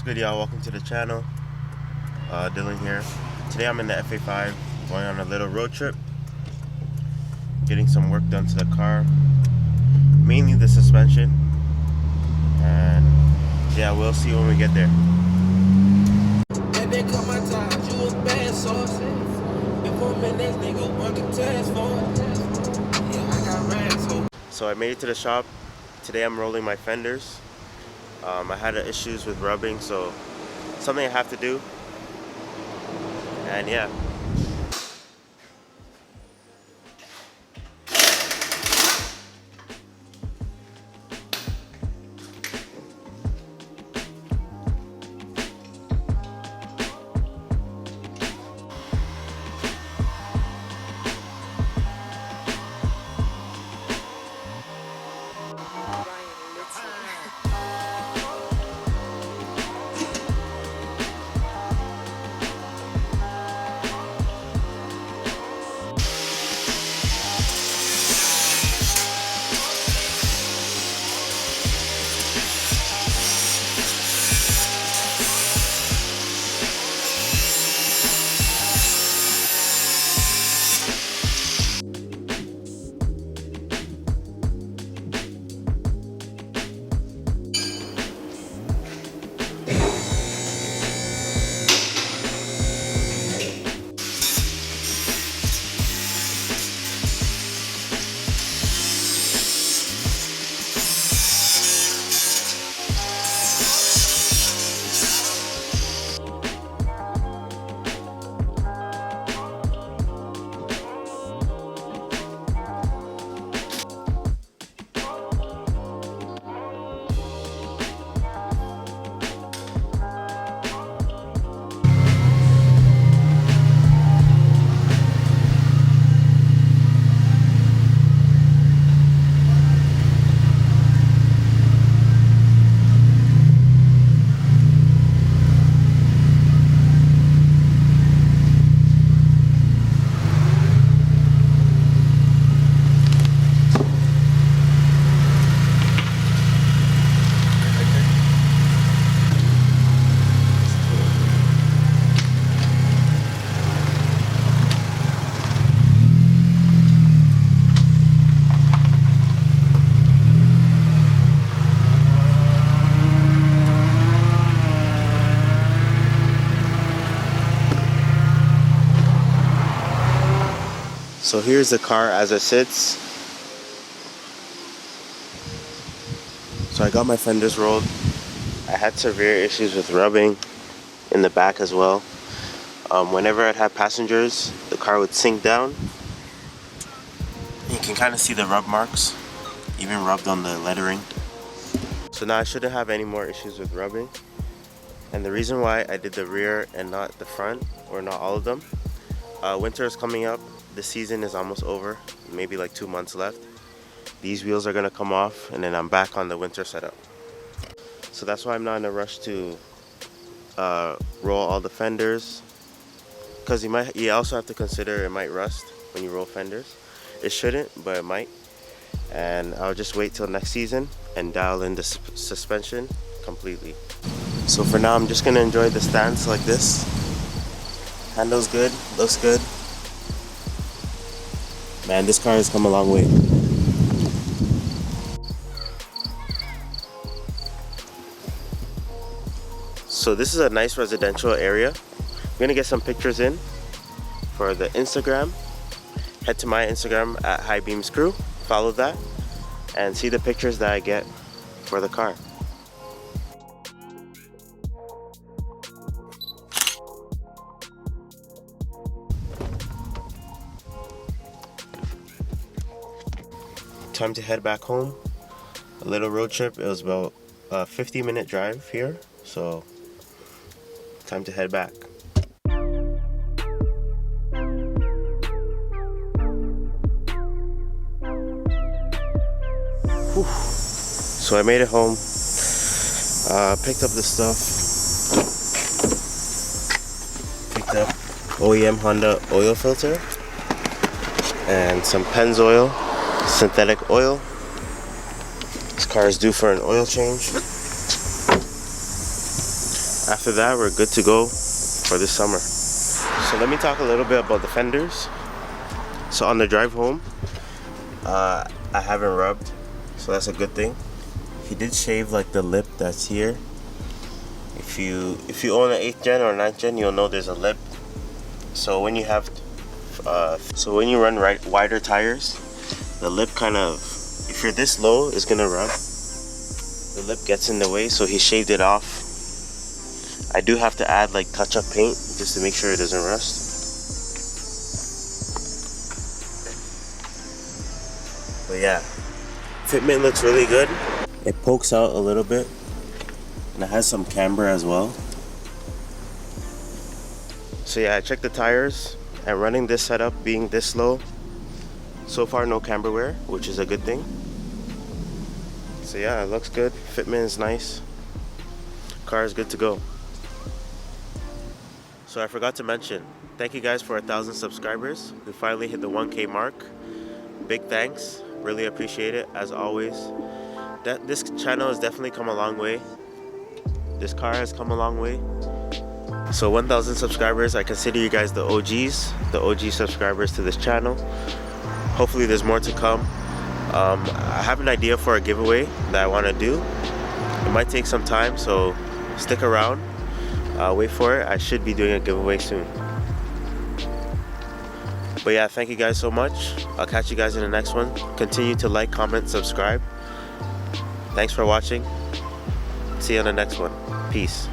good, y'all? Welcome to the channel. Dylan here. Today I'm in the FA5 going on a little road trip, getting some work done to the car, mainly the suspension, and yeah, we'll see when we get there. So I made it to the shop. Today I'm rolling my fenders. I had issues with rubbing, so something I have to do, and yeah. So here's the car as it sits. So I got my fenders rolled. I had severe issues with rubbing in the back as well. Whenever I'd have passengers, the car would sink down. You can kind of see the rub marks, even rubbed on the lettering. So now I shouldn't have any more issues with rubbing. And the reason why I did the rear and not the front, or not all of them, winter is coming up. The season is almost over, maybe like 2 months left. These wheels are gonna come off, and then I'm back on the winter setup. So that's why I'm not in a rush to roll all the fenders, because you also have to consider it might rust when you roll fenders. It shouldn't, but it might. And I'll just wait till next season and dial in the suspension completely. So for now, I'm just gonna enjoy the stance like this. Handles good, looks good. Man, this car has come a long way. So this is a nice residential area. I'm gonna get some pictures in for the Instagram. Head to my Instagram at HighBeamsCrew. Follow that and see the pictures that I get for the car. Time to head back home. A little road trip. It was about a 50-minute drive here, so time to head back. Whew. So I made it home. Picked up the stuff. Picked up OEM Honda oil filter and some Pennzoil synthetic oil. This car is due for an oil change. After that, we're good to go for this summer. So let me talk a little bit about the fenders. So on the drive home, I haven't rubbed, so that's a good thing. He did shave like the lip that's here. If you own an 8th gen or 9th gen, you'll know there's a lip. So when you have when you run wider tires, the lip kind of, if you're this low, is gonna rub. The lip gets in the way, so he shaved it off. I do have to add like touch-up paint just to make sure it doesn't rust. But yeah, fitment looks really good. It pokes out a little bit, and it has some camber as well. So yeah, I checked the tires, and running this setup being this low, so far no camber wear, which is a good thing. So yeah, it looks good. Fitment is nice. Car is good to go. So I forgot to mention, thank you guys for 1,000 subscribers. We finally hit the 1K mark. Big thanks. Really appreciate it, as always. This channel has definitely come a long way. This car has come a long way. So 1,000 subscribers, I consider you guys the OGs, the OG subscribers to this channel. Hopefully there's more to come. I have an idea for a giveaway that I want to do. It might take some time, so stick around. Wait for it. I should be doing a giveaway soon. But yeah, thank you guys so much. I'll catch you guys in the next one. Continue to like, comment, subscribe. Thanks for watching. See you on the next one. Peace.